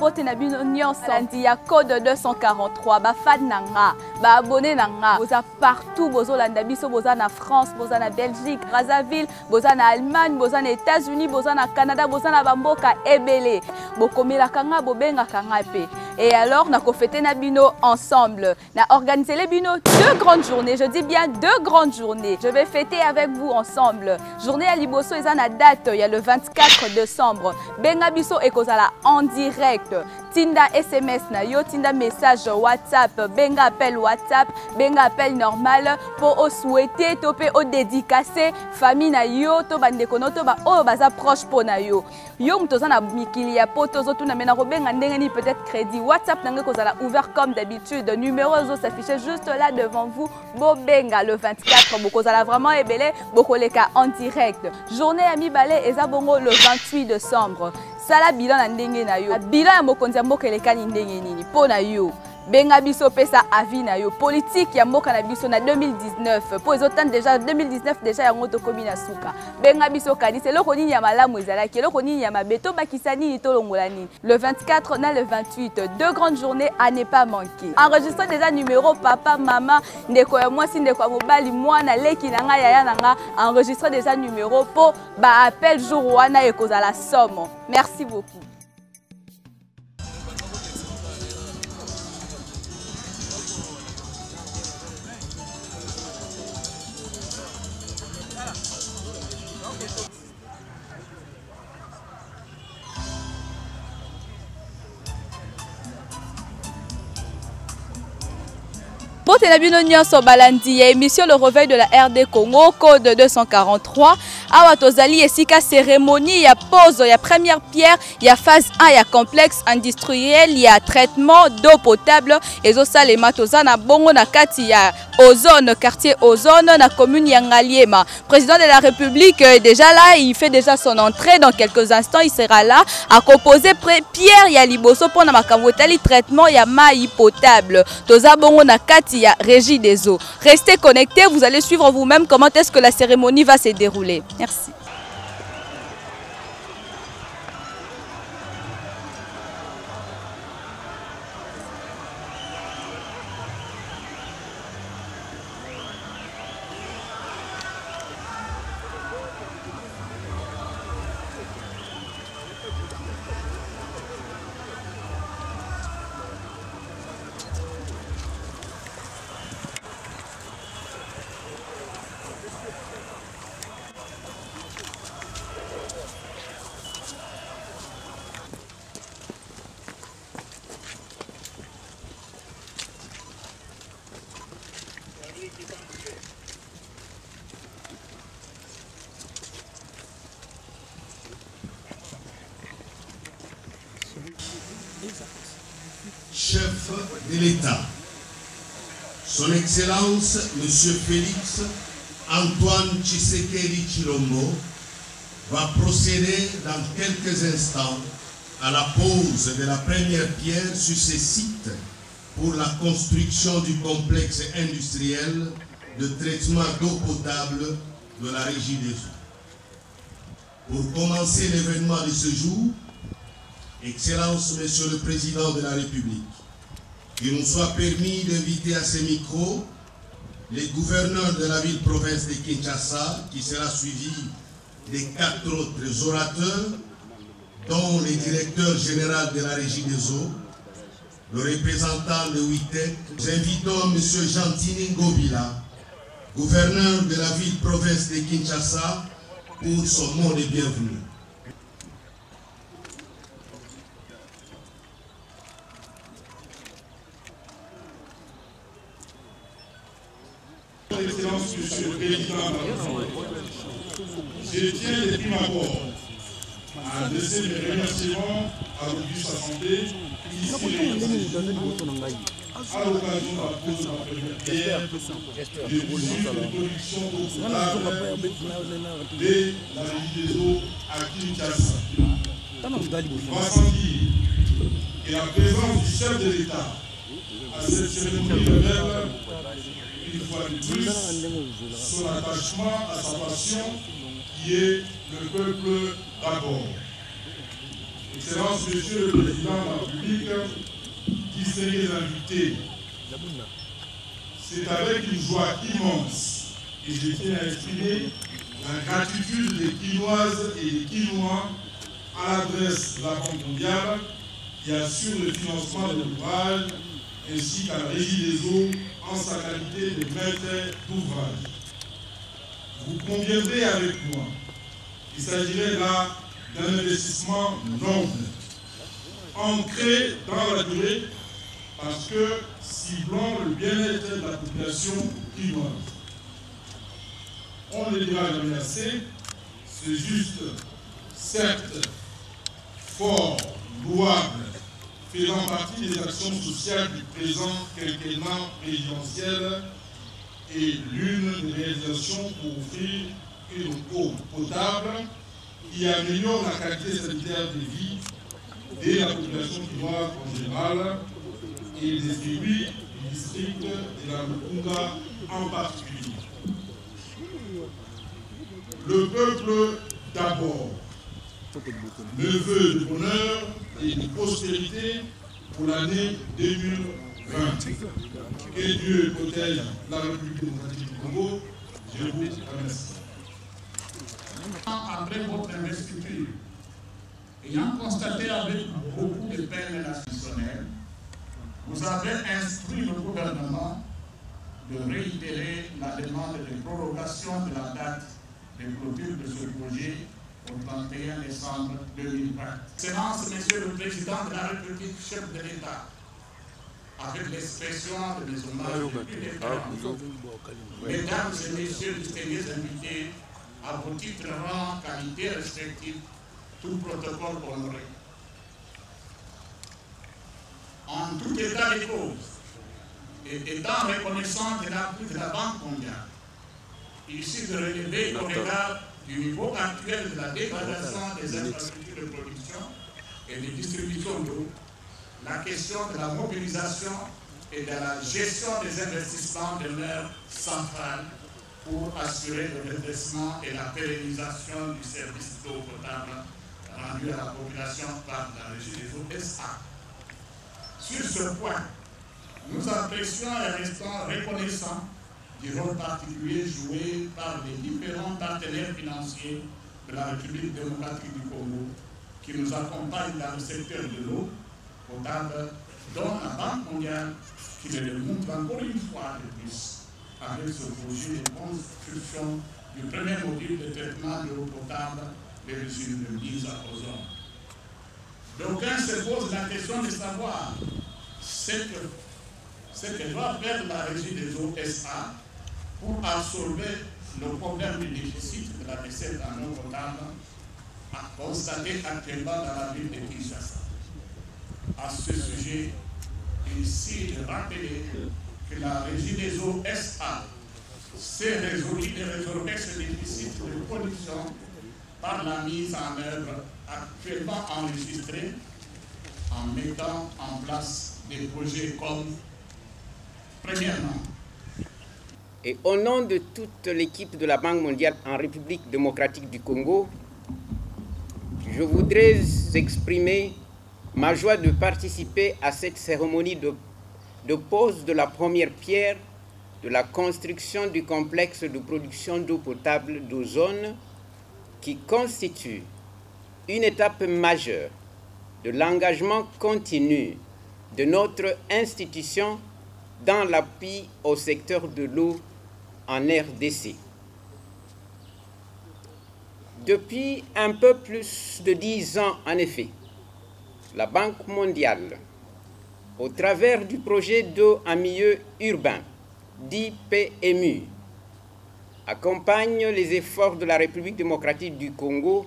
mbote na bino nyonso landi ya code 243 ba fan nanga ba abonné nanga boza partout bozolanda biso boza na France boza na Belgique Brazzaville boza na Allemagne boza na États-Unis boza na Canada boza na bamboka ebele bokomela kanga bobenga kanga pe. Et alors, on a fêté Nabino ensemble. On a organisé les bino 2 grandes journées. Je dis bien 2 grandes journées. Je vais fêter avec vous ensemble. Journée à Liboso, il y a une date, il y a le 24 décembre. Benga biso et kozala en direct. Tinda SMS na yo, tinda message WhatsApp, benga appel WhatsApp, benga appel normal pour au souhaiter, topé au dédicacer famille na yo, to bandeko no to ba o baza proche po na yo. Yo mtoza na mikili ya poto zo tuna mena robenga ndengeni peut-être crédit WhatsApp nanga kozala ouvert comme d'habitude. Numéro zo s'affiche juste là devant vous. Bo benga le 24 bokozala vraiment ebele bokoleka en direct. Journée ami balé eza bongo le 28 décembre. Sala bilan na ndenge na yo. Bilan ya mokonzi ya mboka elekani ndenge nini po na yo. Benga biso pesa avis na yo. Politique ya mboka na biso na 2019. Po ezotan déjà 2019 déjà ya ngoto komi na suka. Benga biso kanisa eloko nini ya malamu ezalaki eloko nini ya mabeto bakisa nini to longola nini. Le 24 na le 28 2 grandes journées à ne pas manquer. Enregistrez déjà numéro papa maman ndeko ya mwasi ndeko ya mobali mwana leki na nga yaya na nga. Enregistrez déjà numéro po ba appel jour wana ekozala somme. Merci beaucoup. Bote na bino nyonso balandi émission le réveil de la RD Congo code 243 awa tozali esika cérémonie ya pose ya première pierre ya phase 1 ya complexe industriel ya traitement d'eau potable ezo salema toza na bongo na kati ya Ozone quartier Ozone na commune ya Ngaliema. Président de la République déjà là, il fait déjà son entrée dans quelques instants, il sera là à composer pierre ya liboso pour na makambo tali traitement ya mai potable. Toza bongo na kati ya Régie des eaux. Restez connectés, vous allez suivre vous-même comment est-ce que la cérémonie va se dérouler. Merci. Chef de l'État, Son Excellence Monsieur Félix Antoine Tshisekedi Tshilombo va procéder dans quelques instants à la pose de la première pierre sur ces sites pour la construction du complexe industriel de traitement d'eau potable de la Régie des eaux. Pour commencer l'événement de ce jour, Excellence, Monsieur le Président de la République, qu'il nous soit permis d'inviter à ces micros les gouverneurs de la ville-province de Kinshasa, qui sera suivi des 4 autres orateurs, dont le directeur général de la Régie des eaux, le représentant de WITEC. Nous invitons Monsieur Gentini Ngobila, gouverneur de la ville-province de Kinshasa, pour son mot de bienvenue. Excellence, Monsieur le Président, je tiens depuis ma part à adresser mes remerciements à l'Auguste Assemblée ici réunie à l'occasion de la pose de la première pierre de l'usine de production d'eau potable de la Régie des eaux à Kinshasa. Il va sans dire que la présence du chef de l'État à cette cérémonie révèle une fois de plus son attachement à sa passion qui est le peuple d'abord. Excellence, Monsieur le Président de la République, distingués invités, c'est avec une joie immense que je tiens à exprimer la gratitude des Quinoises et des Quinois à l'adresse de la Banque mondiale qui assure le financement de l'ouvrage ainsi qu'à la Régie des eaux en sa qualité de maître d'ouvrage. Vous conviendrez avec moi qu'il s'agirait là d'un investissement noble, ancré dans la durée, parce que ciblant le bien-être de la population quinoise. On ne le dira jamais assez, c'est juste, certes, fort, louable, faisant partie des actions sociales du présent quinquennat présidentiel et l'une des réalisations pour offrir une eau potable qui améliore la qualité sanitaire de vie de la population quinoise en général et des élus du district de la Lukunga en particulier. Le peuple d'abord, le vœu de bonheur et de prospérité pour l'année 2020. Que Dieu protège la République démocratique du Congo. Je vous remercie. Après votre investiture, ayant constaté avec beaucoup de peine institutionnelle, vous avez instruit le gouvernement de réitérer la demande de prorogation de la date de clôture de ce projet au 31 décembre 2020. Excellence, Monsieur le Président de la République, chef de l'État, avec l'expression de mes hommages les plus déférents, Mesdames et Messieurs les distingués invités, à vos titres, rangs, qualités respectives, tout protocole honoré. En tout état de cause, et étant reconnaissant de l'appui de la Banque mondiale, ici de relever au regard du niveau actuel de la dégradation des infrastructures de production et de distribution d'eau, la question de la mobilisation et de la gestion des investissements demeure centrale pour assurer le redressement et la pérennisation du service d'eau potable rendu à la population par la Régie des eaux SA. Sur ce point, nous apprécions et restons reconnaissants du rôle particulier joué par les différents partenaires financiers de la République démocratique du Congo qui nous accompagnent dans le secteur de l'eau potable, dont la Banque mondiale qui le démontre encore une fois de plus avec ce projet de construction du premier module de traitement de l'eau potable des usines de mise aux zones. D'aucuns se posent la question de savoir ce que doit faire la Régie des eaux SA pour absorber le problème du déficit de la recette en eau potable constaté actuellement dans la ville de Kinshasa. À ce sujet, ici de rappeler que la Régie des eaux SA s'est résolue de résorber ce déficit de production par la mise en œuvre actuellement enregistrée en mettant en place des projets comme, premièrement, et au nom de toute l'équipe de la Banque mondiale en République démocratique du Congo, je voudrais exprimer ma joie de participer à cette cérémonie de pose de la première pierre de la construction du complexe de production d'eau potable d'Ozone qui constitue une étape majeure de l'engagement continu de notre institution dans l'appui au secteur de l'eau en RDC. Depuis un peu plus de 10 ans, en effet, la Banque mondiale, au travers du projet d'eau en milieu urbain, dit PMU, accompagne les efforts de la République démocratique du Congo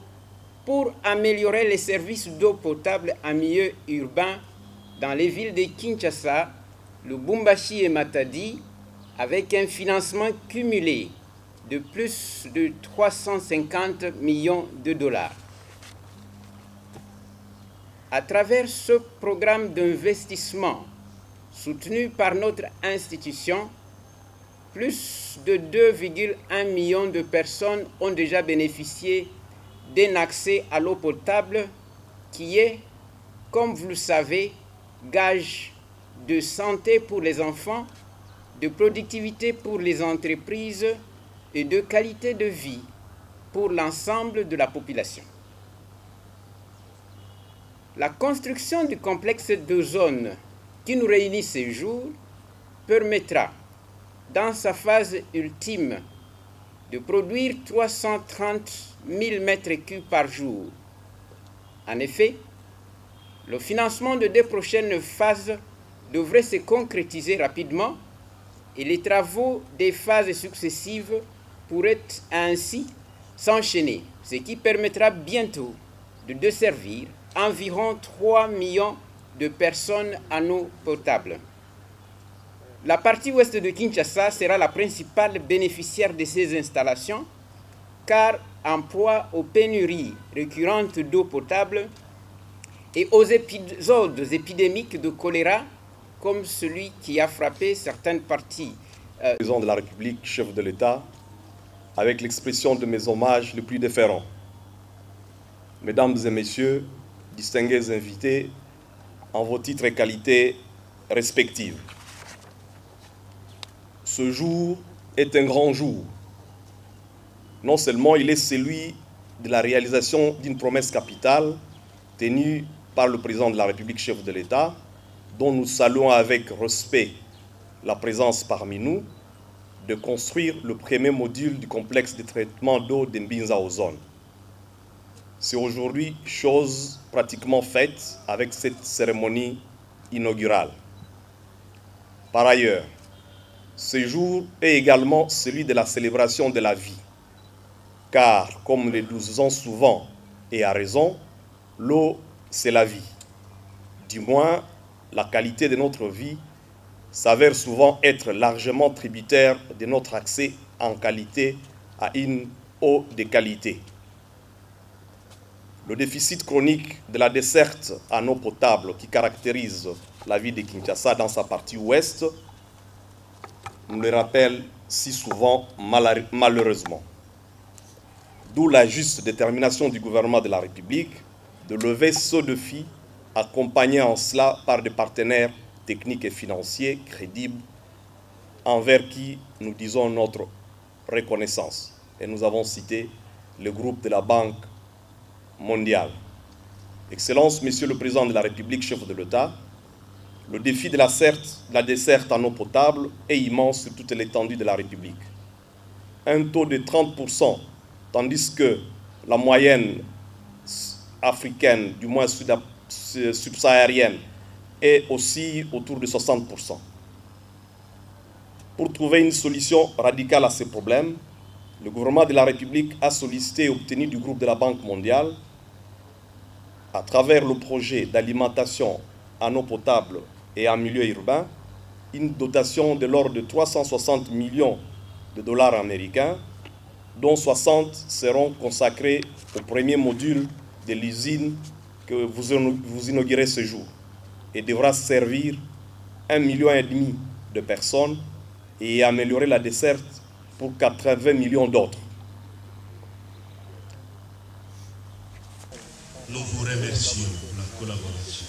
pour améliorer les services d'eau potable en milieu urbain dans les villes de Kinshasa, Lubumbashi et Matadi, avec un financement cumulé de plus de 350 millions de dollars. À travers ce programme d'investissement soutenu par notre institution, plus de 2,1 millions de personnes ont déjà bénéficié d'un accès à l'eau potable qui est, comme vous le savez, gage de santé pour les enfants, de productivité pour les entreprises et de qualité de vie pour l'ensemble de la population. La construction du complexe de zones qui nous réunit ces jours permettra, dans sa phase ultime, de produire 330 000 m3 par jour. En effet, le financement de 2 prochaines phases devrait se concrétiser rapidement et les travaux des phases successives pourraient ainsi s'enchaîner, ce qui permettra bientôt de desservir environ 3 millions de personnes en eau potable. La partie ouest de Kinshasa sera la principale bénéficiaire de ces installations, car en proie aux pénuries récurrentes d'eau potable et aux épisodes épidémiques de choléra, comme celui qui a frappé certaines parties. Le président de la République, chef de l'État, avec l'expression de mes hommages les plus déférents. Mesdames et messieurs, distingués invités, en vos titres et qualités respectives. Ce jour est un grand jour. Non seulement il est celui de la réalisation d'une promesse capitale tenue par le président de la République, chef de l'État, dont nous saluons avec respect la présence parmi nous, de construire le premier module du complexe de traitement d'eau de Mbinza Ozone. C'est aujourd'hui chose pratiquement faite avec cette cérémonie inaugurale. Par ailleurs, ce jour est également celui de la célébration de la vie, car, comme le disons souvent et à raison, l'eau, c'est la vie. Du moins, la qualité de notre vie s'avère souvent être largement tributaire de notre accès en qualité à une eau de qualité. Le déficit chronique de la desserte en eau potable qui caractérise la ville de Kinshasa dans sa partie ouest nous le rappelle si souvent malheureusement. D'où la juste détermination du gouvernement de la République de lever ce défi, accompagné en cela par des partenaires techniques et financiers crédibles envers qui nous disons notre reconnaissance. Et nous avons cité le groupe de la Banque mondiale. Excellence, Monsieur le Président de la République, chef de l'État, le défi de la desserte en eau potable est immense sur toute l'étendue de la République. Un taux de 30%, tandis que la moyenne africaine, du moins subsaharienne, est aussi autour de 60%. Pour trouver une solution radicale à ces problèmes, le gouvernement de la République a sollicité et obtenu du groupe de la Banque mondiale, à travers le projet d'alimentation en eau potable et en milieu urbain, une dotation de l'ordre de 360 millions de dollars américains, dont 60 seront consacrés au premier module de l'usine que vous inaugurez ce jour et devra servir 1,5 million de personnes et améliorer la desserte pour 80 millions d'autres. Nous vous remercions pour la collaboration.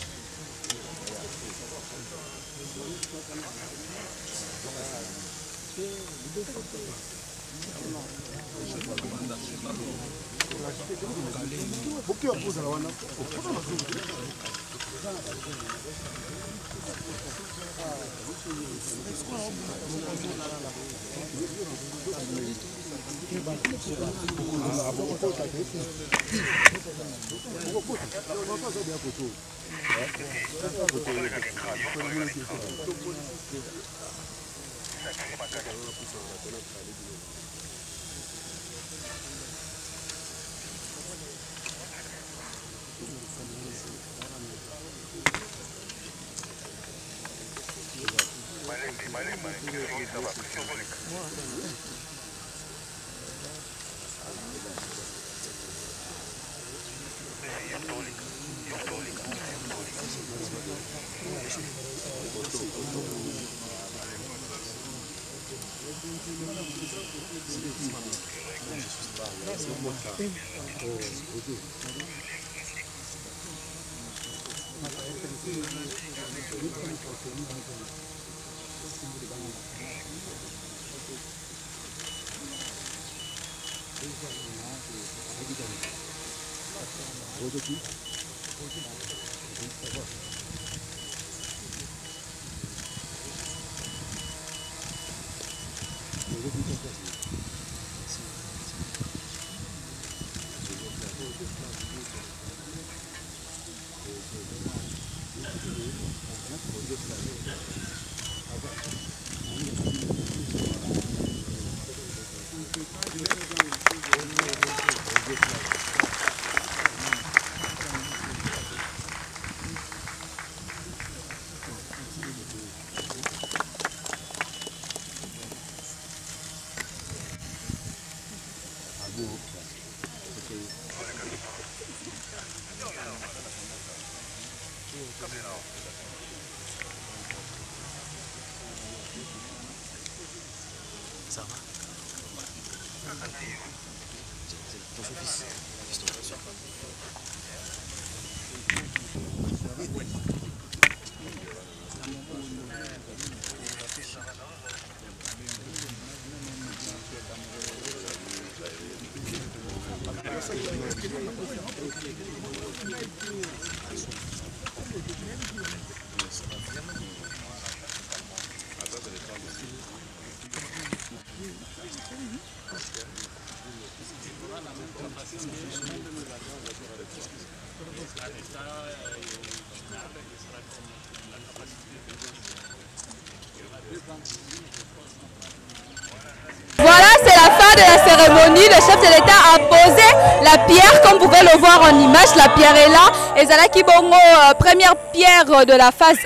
Voilà, c'est la fin de la cérémonie. Le chef de l'État a posé la pierre, comme vous pouvez le voir en image. La pierre est là. Et Zalaki Bongo, première pierre de la phase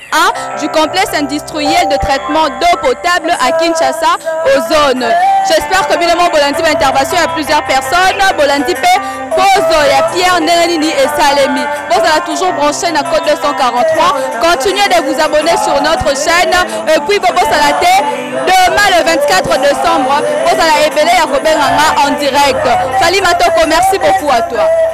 1 du complexe industriel de traitement d'eau potable à Kinshasa, aux zones. J'espère que Bilemo Bolandi va intervention à plusieurs personnes. Bolandi P. Pose la pierre Nenini et Salemi. Vous allez toujours brancher la code 243. Continuez de vous abonner sur notre chaîne. Et puis, Bobo Salate, demain le 24 décembre, vous allez épeler à Robert en direct. Salut Matoko, merci beaucoup à toi.